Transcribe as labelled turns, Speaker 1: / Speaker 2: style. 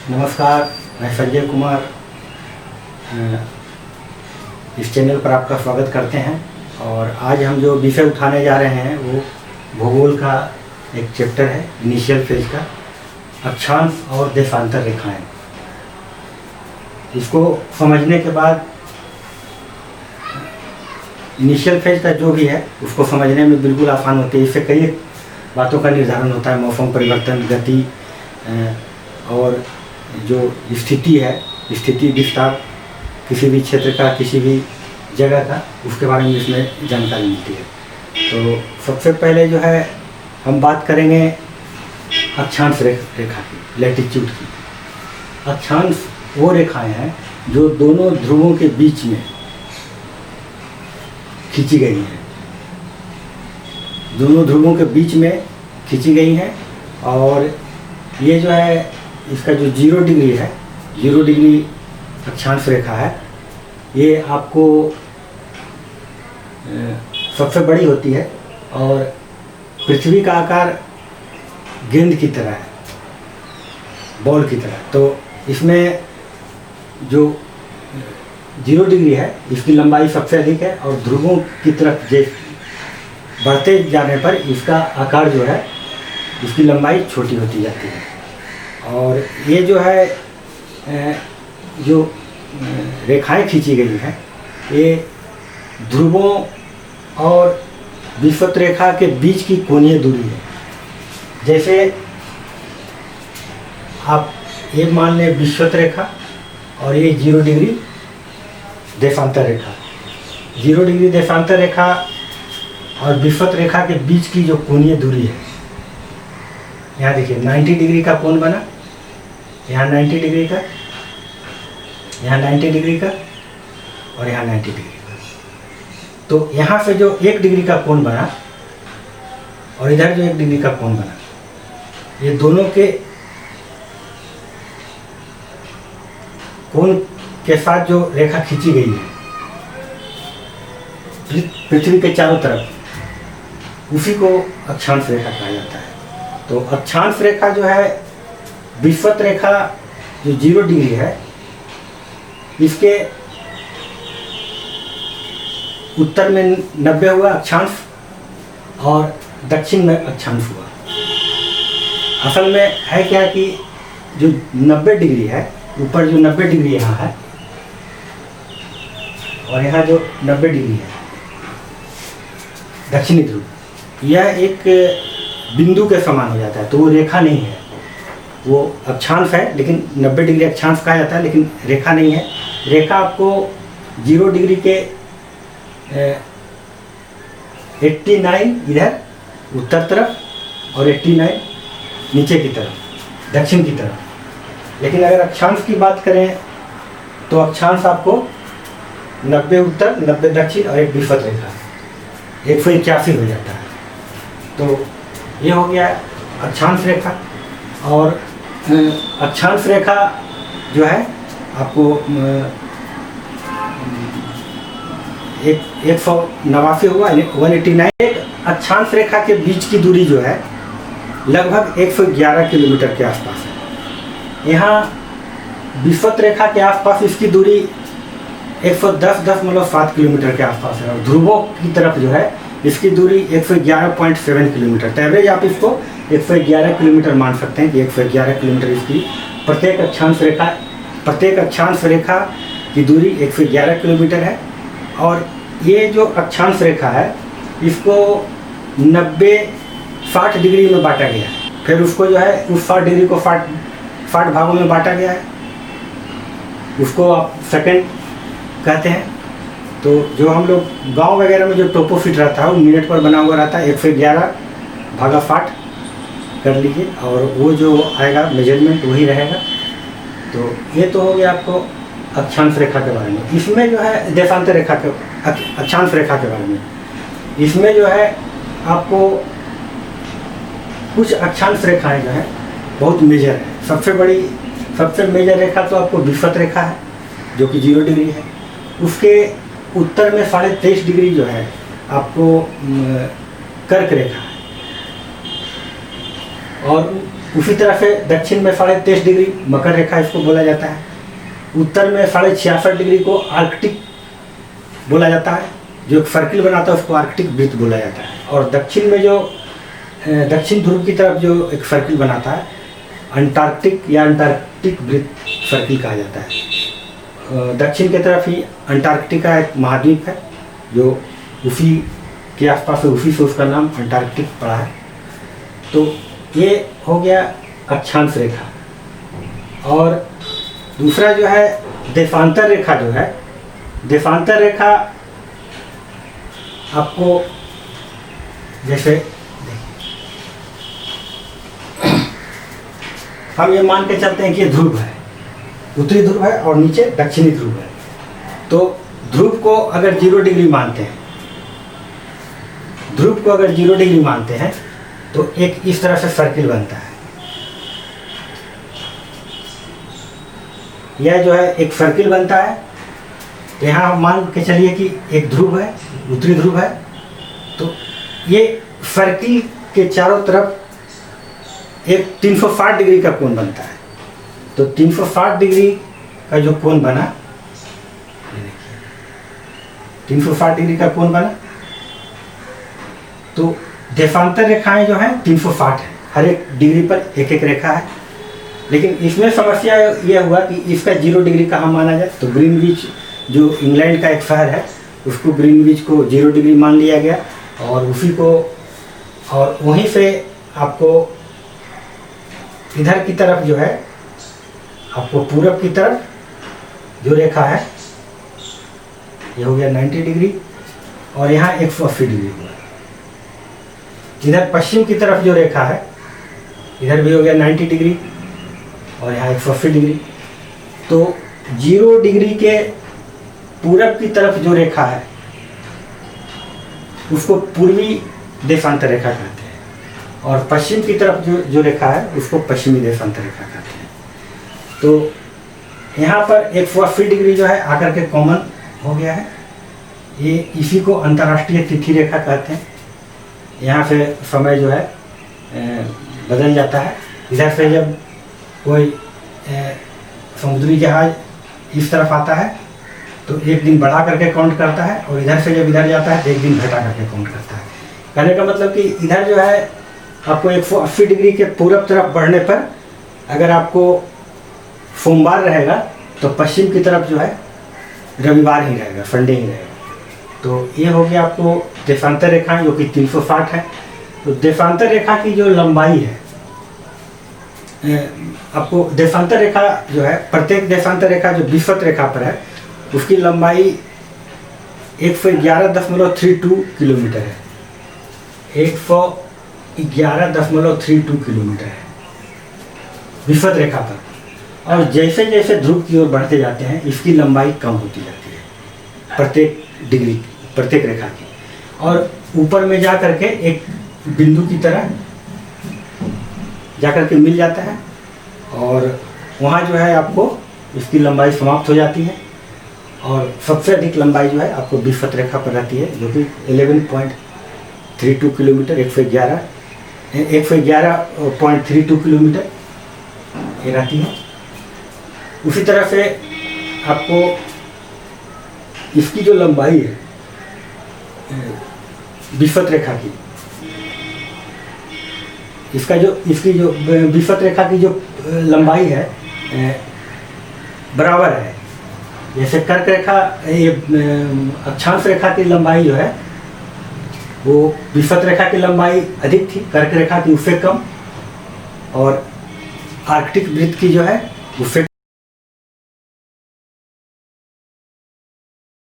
Speaker 1: नमस्कार, मैं संजय कुमार इस चैनल पर आपका स्वागत करते हैं। और आज हम जो विषय उठाने जा रहे हैं वो भूगोल का एक चैप्टर है, इनिशियल फेज का, अक्षांश और देशांतर रेखाएं। इसको समझने के बाद इनिशियल फेज का जो भी है उसको समझने में बिल्कुल आसान होती है। इससे कई बातों का निर्धारण होता है, मौसम परिवर्तन, गति और जो स्थिति है, स्थिति विस्तार किसी भी क्षेत्र का, किसी भी जगह का, उसके बारे में इसमें जानकारी मिलती है। तो सबसे पहले जो है हम बात करेंगे अक्षांश रेखा की, लैटिट्यूड की। अक्षांश वो रेखाएं हैं जो दोनों ध्रुवों के बीच में खींची गई हैं, दोनों ध्रुवों के बीच में खींची गई हैं। और ये जो है इसका जो 0 डिग्री है, 0 डिग्री अक्षांश रेखा है, ये आपको सबसे बड़ी होती है और पृथ्वी का आकार गेंद की तरह है, बॉल की तरह। तो इसमें जो 0 डिग्री है इसकी लंबाई सबसे अधिक है और ध्रुवों की तरफ बढ़ते जाने पर इसका आकार जो है, इसकी लंबाई छोटी होती जाती है। और ये जो है जो रेखाएं खींची गई हैं, ये ध्रुवों और विषुवत रेखा के बीच की कोणीय दूरी है। जैसे आप ये मान लें विषुवत रेखा और ये 0 डिग्री देशांतर रेखा। 0 डिग्री देशांतर रेखा और विषुवत रेखा के बीच की जो कोणीय दूरी है, यहाँ देखिए 90 डिग्री का कोण बना, यहाँ 90 डिग्री का, यहाँ 90 डिग्री का और यहाँ 90 डिग्री का। तो यहाँ से जो 1 डिग्री का कोण बना और इधर जो 1 डिग्री का कोण बना, ये दोनों के कोण के साथ जो रेखा खींची गई है पृथ्वी के चारों तरफ, उसी को अक्षांश रेखा कहा जाता है। तो अक्षांश रेखा जो है, विषुवत रेखा जो 0 डिग्री है, इसके उत्तर में 90 हुआ अक्षांश और दक्षिण में अक्षांश हुआ। असल में है क्या कि जो 90 डिग्री है, ऊपर जो 90 डिग्री यहाँ है और यहाँ जो 90 डिग्री है दक्षिणी ध्रुव, यह एक बिंदु के समान हो जाता है। तो वो रेखा नहीं है, वो अक्षांश है, लेकिन 90 डिग्री अक्षांश कहा जाता है, लेकिन रेखा नहीं है। रेखा आपको 0 डिग्री के 89 इधर उत्तर तरफ और 89 नीचे की तरफ, दक्षिण की तरफ। लेकिन अगर अक्षांश की बात करें तो अक्षांश आपको 90 उत्तर, 90 दक्षिण और एक विषुवत रेखा 181 हो जाता है। तो ये हो गया अक्षांश रेखा। और अक्षांश रेखा जो है आपको 189 हुआ, 189। एक अक्षांश रेखा के बीच की दूरी जो है लगभग 111 किलोमीटर के आसपास है। यहाँ विषुवत रेखा के आसपास इसकी दूरी 110.7 किलोमीटर के आसपास है और ध्रुवों की तरफ जो है इसकी दूरी 111.7 किलोमीटर। तो एवरेज आप इसको 111 किलोमीटर मान सकते हैं कि 111 किलोमीटर इसकी प्रत्येक अक्षांश रेखा की दूरी 111 किलोमीटर है। और ये जो अक्षांश रेखा है इसको 90-60 डिग्री में बांटा गया है। फिर उसको जो है उस 60 डिग्री को 60 भागों में बांटा गया है, उसको आप सेकंड कहते हैं। तो जो हम लोग गांव वगैरह में जो टोपोफिट रहता है वो मिनट पर बना हुआ रहता है, 111 भागा 60 कर लीजिए और वो जो आएगा मेजरमेंट वही रहेगा। तो ये तो हो गया आपको अक्षांश रेखा के बारे में। इसमें जो है देशांतर रेखा के, अक्षांश रेखा के बारे में, इसमें जो है आपको कुछ अक्षांश रेखाएं जो है बहुत मेजर है। सबसे मेजर रेखा तो आपको विषुवत रेखा है जो कि 0 डिग्री है। उसके उत्तर में 23.5 डिग्री जो है आपको कर्क रेखा है और उसी तरह से दक्षिण में 23.5 डिग्री मकर रेखा इसको बोला जाता है। उत्तर में 66.5 डिग्री को आर्कटिक बोला जाता है, जो एक सर्किल बनाता है उसको आर्कटिक वृत्त बोला जाता है। और दक्षिण में जो दक्षिण ध्रुव की तरफ जो एक सर्किल बनाता है अंटार्कटिक या अंटार्कटिक वृत्त सर्किल कहा जाता है। दक्षिण की तरफ ही अंटार्कटिका एक महाद्वीप है जो उसी के आसपास है, उसी से उसका नाम अंटार्कटिक पड़ा है। तो ये हो गया अक्षांश रेखा। और दूसरा जो है देशांतर रेखा, जो है देशांतर रेखा आपको जैसे हम ये मान के चलते हैं कि ये ध्रुव है, उत्तरी ध्रुव है और नीचे दक्षिणी ध्रुव है। तो ध्रुव को अगर 0 डिग्री मानते हैं, ध्रुव को अगर 0 डिग्री मानते हैं तो एक इस तरह से सर्किल बनता है। यह जो है एक सर्किल बनता है। यहाँ मान के चलिए कि एक ध्रुव है, उत्तरी ध्रुव है। तो ये सर्किल के चारों तरफ एक 360 डिग्री का कोण बनता है। तो 360 डिग्री का जो कोण बना, ये देखिए 360 डिग्री का कोण बना। तो देशांतर रेखाएं जो हैं 360 है, हर एक डिग्री पर एक एक रेखा है। लेकिन इसमें समस्या यह हुआ कि इसका 0 डिग्री कहाँ माना जाए। तो ग्रीनविच जो इंग्लैंड का एक शहर है उसको ग्रीनविच को 0 डिग्री मान लिया गया और उसी को, और वहीं से आपको इधर की तरफ जो है आपको पूरब की तरफ जो रेखा है ये हो गया 90 डिग्री और यहाँ 180 डिग्री हुआ। इधर पश्चिम की तरफ जो रेखा है इधर भी हो गया 90 डिग्री और यहाँ 180 डिग्री। तो 0 डिग्री के पूरब की तरफ जो रेखा है उसको पूर्वी देशांतर रेखा कहते हैं और पश्चिम की तरफ जो रेखा है उसको पश्चिमी देशांतर रेखा कहते हैं। तो यहाँ पर 180 डिग्री जो है आकर के कॉमन हो गया है। ये इसी को अंतर्राष्ट्रीय तिथि रेखा कहते हैं। यहाँ से समय जो है बदल जाता है। इधर से जब कोई समुद्री जहाज इस तरफ आता है तो एक दिन बढ़ा करके काउंट करता है और इधर से जब इधर जाता है तो एक दिन घटा करके काउंट करता है। कहने का मतलब कि इधर जो है आपको 180 डिग्री के पूरब तरफ बढ़ने पर अगर आपको सोमवार रहेगा तो पश्चिम की तरफ जो है रविवार ही रहेगा, संडे ही रहेगा। तो ये हो गया आपको देशांतर रेखा जो कि 360 है। तो देशांतर रेखा की जो लंबाई है, आपको देशांतर रेखा जो है, प्रत्येक देशांतर रेखा जो विषुवत रेखा पर है उसकी लंबाई 111.32 किलोमीटर है। 111.32 किलोमीटर है विषुवत रेखा पर। और जैसे जैसे ध्रुव की ओर बढ़ते जाते हैं इसकी लंबाई कम होती जाती है प्रत्येक डिग्री, प्रत्येक रेखा की। और ऊपर में जा करके एक बिंदु की तरह जा करके मिल जाता है और वहाँ जो है आपको इसकी लंबाई समाप्त हो जाती है। और सबसे अधिक लंबाई जो है आपको विषुवत रेखा पर रहती है जो कि 11.32 किलोमीटर, 111.32 किलोमीटर ये रहती है। उसी तरह से आपको इसकी जो लंबाई है विषुवत रेखा की, इसकी जो विषुवत रेखा की जो लंबाई है बराबर है। जैसे कर्क रेखा, ये अक्षांश रेखा की लंबाई जो है वो विषुवत रेखा की लंबाई अधिक थी, कर्क रेखा की उससे कम, और आर्कटिक वृत्त की जो है उससे